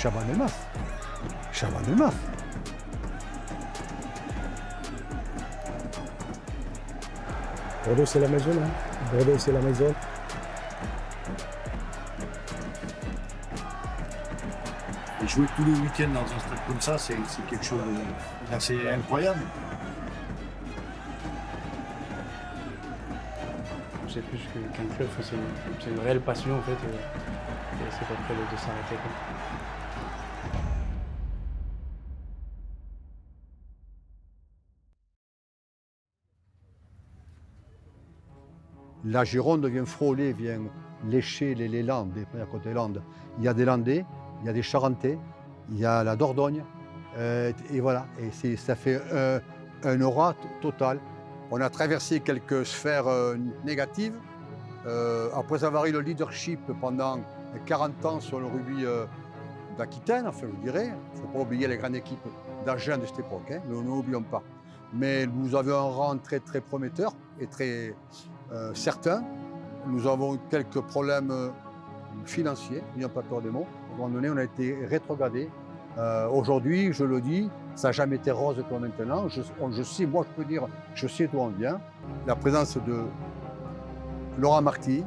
Chaban Delmas. Chaban Delmas. Bordeaux, c'est la maison, hein. Bordeaux, c'est la maison. Et jouer tous les week-ends dans un stade comme ça, c'est quelque chose d'assez incroyable. C'est plus qu'un club, c'est une réelle passion en fait. Et c'est pas prêt de s'arrêter. La Gironde vient frôler, vient lécher les Landes, les premières côtés Landes. Il y a des Landais, il y a des Charentais, il y a la Dordogne. Et voilà, et ça fait un aura total. On a traversé quelques sphères négatives. Après avoir eu le leadership pendant 40 ans sur le rugby d'Aquitaine, enfin je dirais, il ne faut pas oublier les grandes équipes d'Agen de cette époque, hein, ne l'oublions pas. Mais nous avions un rang très très prometteur et très certain. Nous avons quelques problèmes financiers, n'ayons pas peur des mots. À un moment donné, on a été rétrogradé. Aujourd'hui, je le dis, ça n'a jamais été rose comme maintenant. Je sais, moi je peux dire, je sais d'où on vient. La présence de Laurent Marty,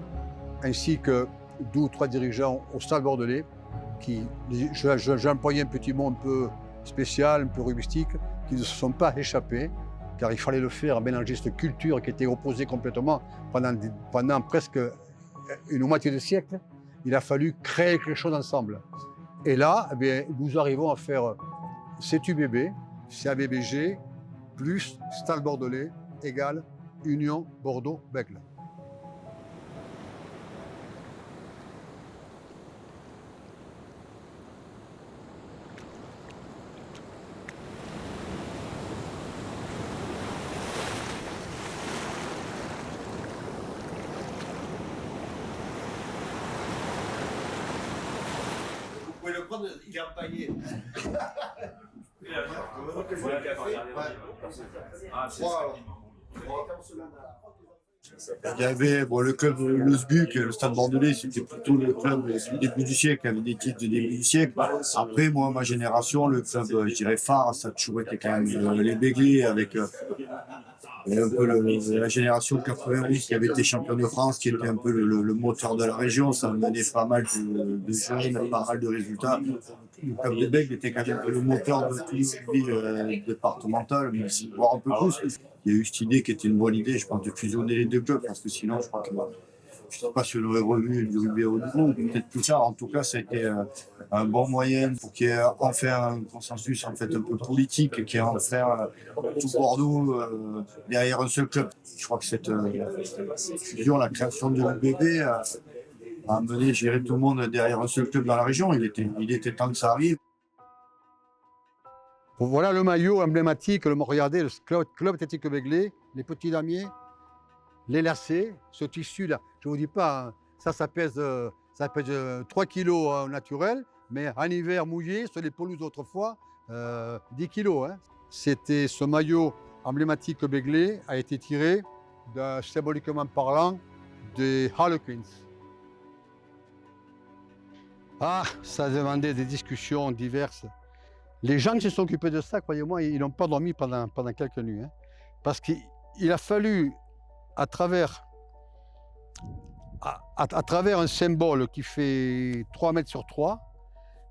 ainsi que 2 ou 3 dirigeants au Stade Bordelais, qui, j'ai employé un petit mot un peu spécial, un peu rugbyistique, qui ne se sont pas échappés, car il fallait le faire, mélanger cette culture qui était opposée complètement pendant presque une moitié de siècle. Il a fallu créer quelque chose ensemble. Et là, eh bien, nous arrivons à faire CTUBB, CABBG, plus Stade Bordelais, égale Union Bordeaux-Bègles. Vous pouvez le prendre, il est empaillé. Il y avait le club Le SBUC, le Stade Bordelais, c'était plutôt le club du début du siècle, avec des titres du début du siècle. Après, moi, ma génération, le club, je dirais phare, ça a toujours été quand même les Béglés, avec un peu la génération 91 qui avait été champion de France, qui était un peu le moteur de la région. Ça menait pas mal de jeunes, pas mal de résultats. Le club des Bègles était quand même le moteur de toute vie départementale, mais voire un peu plus. Il y a eu cette idée qui était une bonne idée, je pense, de fusionner les 2 clubs, parce que sinon, je crois que je ne sais pas si on aurait revu du rugby au niveau, peut-être plus tard. En tout cas, ça a été un bon moyen pour qu'il y ait enfin un consensus en fait, un peu politique, qui ait enfin tout Bordeaux derrière un seul club. Je crois que cette fusion, la création de l'UBB, a amené, je dirais, tout le monde derrière un seul club dans la région. Il était temps que ça arrive. Voilà le maillot emblématique, regardez, le club Athlétique Béglé, les petits damiers, les lacets, ce tissu-là. Je ne vous dis pas, hein, ça pèse 3 kilos naturel, mais en hiver mouillé, sur les pelouses d'autrefois, 10 kilos. Hein. C'était ce maillot emblématique Béglé a été tiré, symboliquement parlant, des Harlequins. Ah, ça demandait des discussions diverses. Les gens qui se sont occupés de ça, croyez-moi, ils n'ont pas dormi pendant quelques nuits. Hein, parce qu'il a fallu, à travers un symbole qui fait 3 mètres sur 3,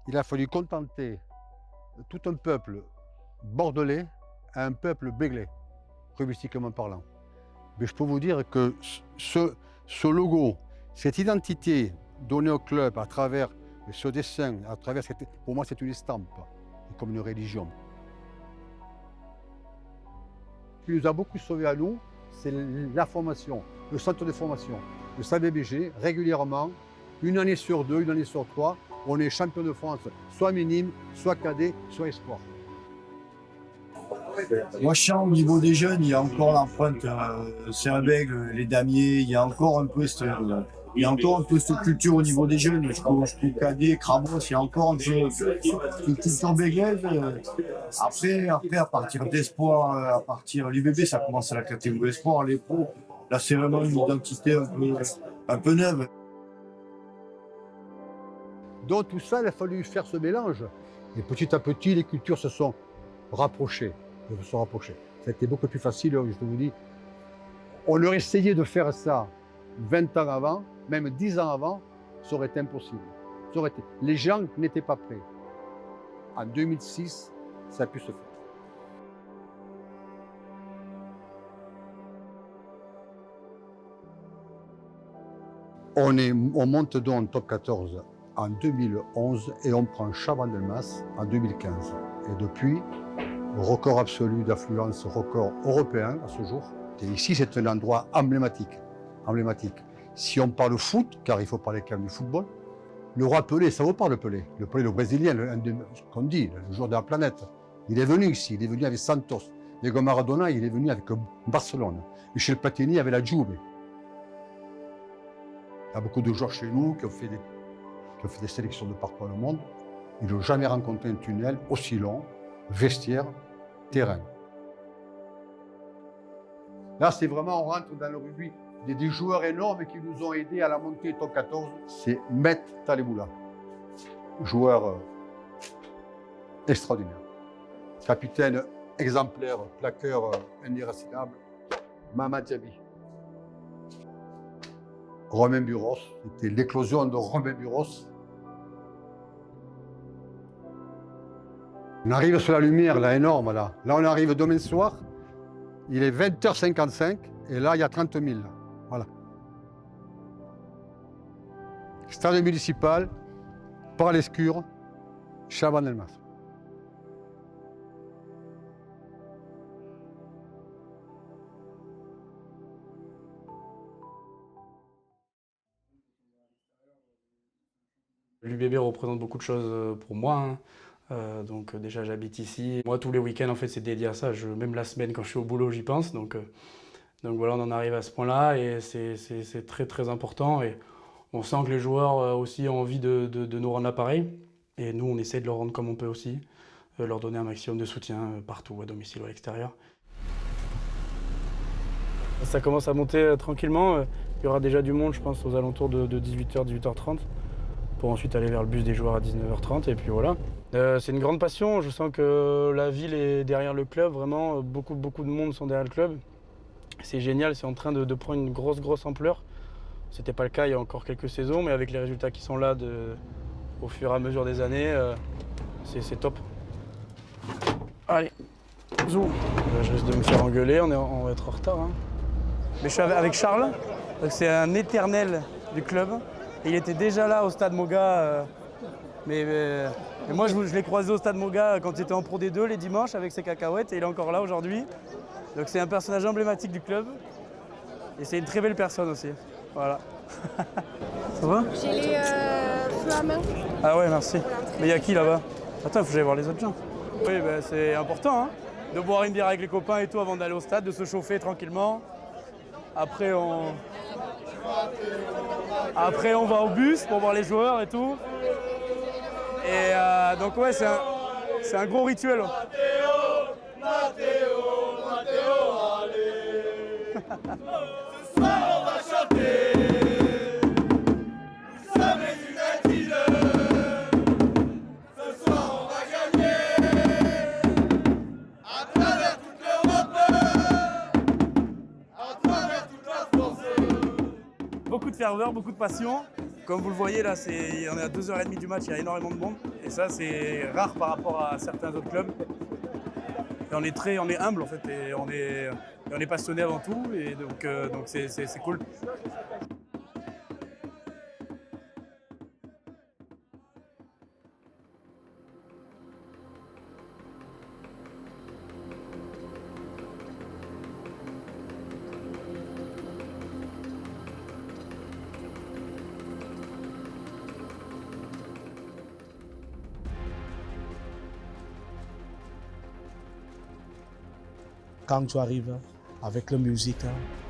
il a fallu contenter tout un peuple bordelais à un peuple béglé, rugbystiquement parlant. Mais je peux vous dire que ce logo, cette identité donnée au club à travers ce dessin, pour moi c'est une estampe, comme une religion. Ce qui nous a beaucoup sauvés à nous, c'est la formation, le centre de formation, le SABBG, régulièrement, une année sur 2, une année sur 3, on est champion de France, soit minime, soit cadet, soit espoir. Moi, je sens au niveau des jeunes, il y a encore l'empreinte Saint-Bègle, les damiers, il y a encore un peu cette culture au niveau des jeunes. Je trouve Cadet, Cramos, il y a encore un peu cette culture béglaise. Après, à partir d'espoir, à partir l'UBB, ça commence à la catégorie espoir, les pros. Là, c'est vraiment une identité un peu neuve. Donc tout ça, il a fallu faire ce mélange. Et petit à petit, les cultures se sont rapprochées. Ça a été beaucoup plus facile, je vous dis. On aurait essayé de faire ça 20 ans avant, même 10 ans avant, ça aurait été impossible. Les gens n'étaient pas prêts. En 2006, ça a pu se faire. On monte donc en top 14 en 2011 et on prend Chabannes-Delmas en 2015. Et depuis, record absolu d'affluence, record européen à ce jour. Et ici, c'est un endroit emblématique. Si on parle foot, car il faut parler quand même du football, le roi Pelé, ça vous parle Pelé. Le Pelé, le Brésilien, ce qu'on dit, le joueur de la planète. Il est venu ici, il est venu avec Santos. Diego Maradona, il est venu avec Barcelone. Michel Platini avec la Juve. Il y a beaucoup de joueurs chez nous qui ont fait des sélections de partout dans le monde. Ils n'ont jamais rencontré un tunnel aussi long, vestiaire, terrain. Là, c'est vraiment, on rentre dans le rugby. Il y a des joueurs énormes qui nous ont aidés à la montée top 14. C'est Met Taleboula, joueur extraordinaire. Capitaine exemplaire, plaqueur indéracinable. Mamad Diaby. Romain Buros, c'était l'éclosion de Romain Buros. On arrive sur la lumière, là, énorme, là. Là, on arrive demain soir. Il est 20h55 et là, il y a 30 000. Voilà. Stade municipal, par l'Escure, Chabannes-Delmas. L'UBB représente beaucoup de choses pour moi, hein. Donc déjà j'habite ici. Moi tous les week-ends en fait c'est dédié à ça. Même la semaine quand je suis au boulot j'y pense. Donc voilà, on en arrive à ce point-là et c'est très très important. Et on sent que les joueurs aussi ont envie de nous rendre l'appareil. Et nous on essaie de leur rendre comme on peut aussi, leur donner un maximum de soutien partout, à domicile ou à l'extérieur. Ça commence à monter tranquillement. Il y aura déjà du monde je pense aux alentours de 18h, 18h30. Pour ensuite aller vers le bus des joueurs à 19h30 et puis voilà. C'est une grande passion, je sens que la ville est derrière le club, vraiment, beaucoup de monde sont derrière le club. C'est génial, c'est en train de prendre une grosse ampleur. C'était pas le cas il y a encore quelques saisons, mais avec les résultats qui sont là au fur et à mesure des années, c'est top. Allez, zoom. Je risque de me faire engueuler, on va être en retard. Hein. Mais je suis avec Charles, c'est un éternel du club. Et il était déjà là au Stade Moga, mais moi je l'ai croisé au Stade Moga quand il était en Pro D2 les dimanches avec ses cacahuètes et il est encore là aujourd'hui. Donc c'est un personnage emblématique du club et c'est une très belle personne aussi. Voilà. Ça va? J'ai les feux à main. Ah ouais, merci. Mais il y a qui là-bas? Attends, il faut que j'aille voir les autres gens. Oui, ben, c'est important hein, de boire une bière avec les copains et tout avant d'aller au stade, de se chauffer tranquillement. Après on va au bus pour voir les joueurs et tout. Et donc ouais, c'est un gros rituel. Matteo, allez. Ce soir on va chanter. Ce soir on va gagner. À travers toute l'Europe. À travers toute la France. Beaucoup de ferveur, beaucoup de passion. Comme vous le voyez là, on est à 2h30 du match, il y a énormément de monde. Et ça c'est rare par rapport à certains autres clubs. Et on est humble en fait, et on est passionné avant tout, et donc c'est cool. Quand tu arrives avec la musique,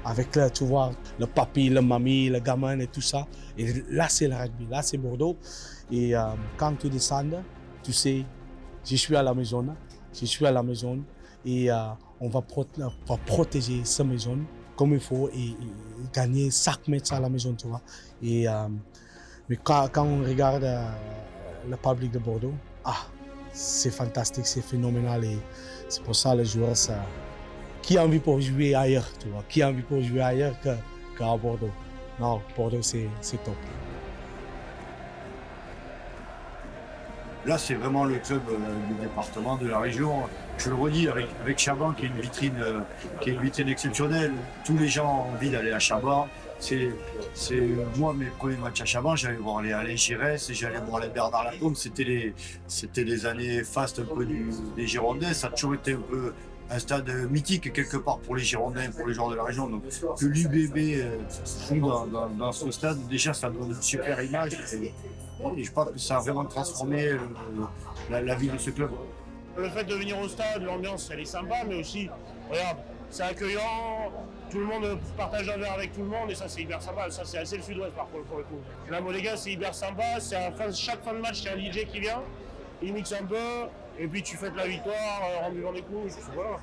avec tu vois, le papy, la mamie, le gamin et tout ça, et là c'est le rugby, là c'est Bordeaux. Et quand tu descends, tu sais, je suis à la maison, et on va protéger cette maison comme il faut et gagner chaque match à la maison, tu vois. Et, mais quand on regarde le public de Bordeaux, c'est fantastique, c'est phénoménal et c'est pour ça les joueurs, qui a envie pour jouer ailleurs, tu vois, qui a envie pour jouer ailleurs qu'à Bordeaux. Non, Bordeaux c'est top. Là, c'est vraiment le club du département, de la région. Je le redis, avec Chaban, qui est une vitrine exceptionnelle. Tous les gens ont envie d'aller à Chaban. C'est moi, mes premiers matchs à Chaban, j'allais voir les Alain Giresse et j'allais voir les Bernard Lacombe. C'était les années fastes un peu des Girondins. Ça a toujours été un peu un stade mythique quelque part pour les Girondins, pour les joueurs de la région. Donc que l'UBB joue dans ce stade, déjà ça donne une super image. Et je pense que ça a vraiment transformé la vie de ce club. Le fait de venir au stade, l'ambiance elle est sympa, mais aussi, regarde, c'est accueillant, tout le monde partage un verre avec tout le monde et ça c'est hyper sympa. Ça c'est assez le sud-ouest par contre pour le coup. Là, bon, les gars, c'est hyper sympa, chaque fin de match, il y a un DJ qui vient, il mixe un peu, et puis tu fêtes la victoire en buvant des coups, voilà.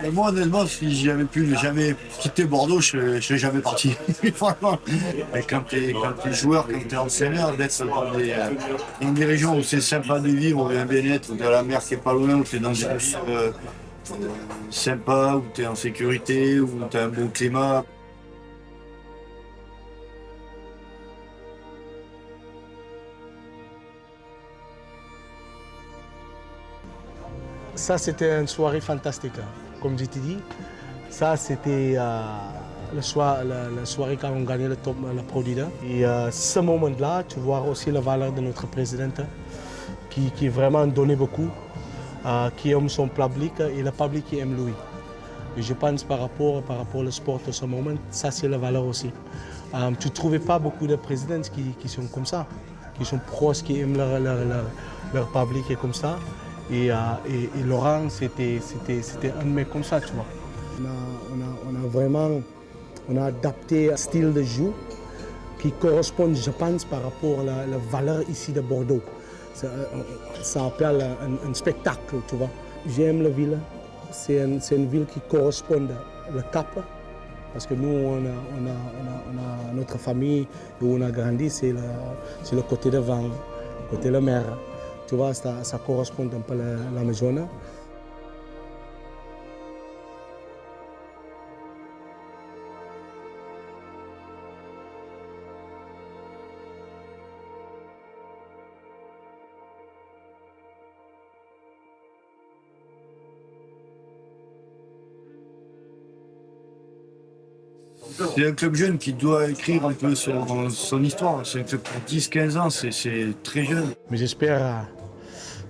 Et moi, honnêtement, si j'avais pu ne jamais quitter Bordeaux, je ne serais jamais parti. Franchement. Et quand tu es joueur, quand tu es entraîneur, d'être dans des régions où c'est sympa de vivre, où il y a un bien-être, où tu as la mer qui est pas loin, où tu es dans une ville sympa, où tu es en sécurité, où tu as un bon climat. Ça, c'était une soirée fantastique, hein. Comme je t'ai dit. Ça, c'était la soirée quand on gagnait le Pro D2. Et ce moment-là, tu vois aussi la valeur de notre présidente, qui vraiment donnait beaucoup, qui aime son public et le public qui aime lui. Et je pense par rapport au sport de ce moment, ça c'est la valeur aussi. Tu ne trouvais pas beaucoup de présidents qui sont comme ça, qui sont proches, qui aiment leur public et comme ça. Et Laurent, c'était un mec comme ça, tu vois. On a adapté un style de jeu qui correspond, je pense, par rapport à la valeur ici de Bordeaux. Ça appelle un spectacle, tu vois. J'aime la ville. C'est une ville qui correspond au Cap. Parce que nous, on a notre famille, où on a grandi, c'est le côté de vent, côté de la mer. Tu vois, ça correspond un peu à la maison. C'est un club jeune qui doit écrire un peu son histoire. C'est un club pour 10-15 ans, c'est très jeune. Mais j'espère,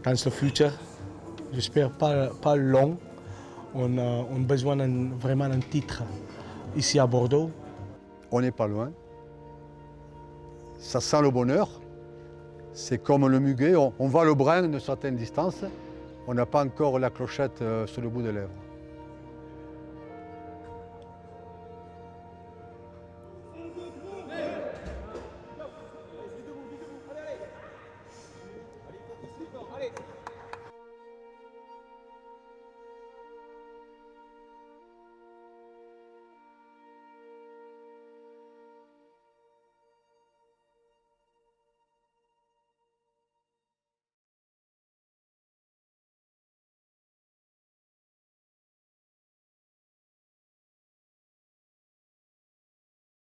dans le futur, j'espère pas long, on a besoin vraiment d'un titre ici à Bordeaux. On n'est pas loin. Ça sent le bonheur. C'est comme le muguet, on voit le brin d'une certaine distance. On n'a pas encore la clochette sur le bout des lèvres.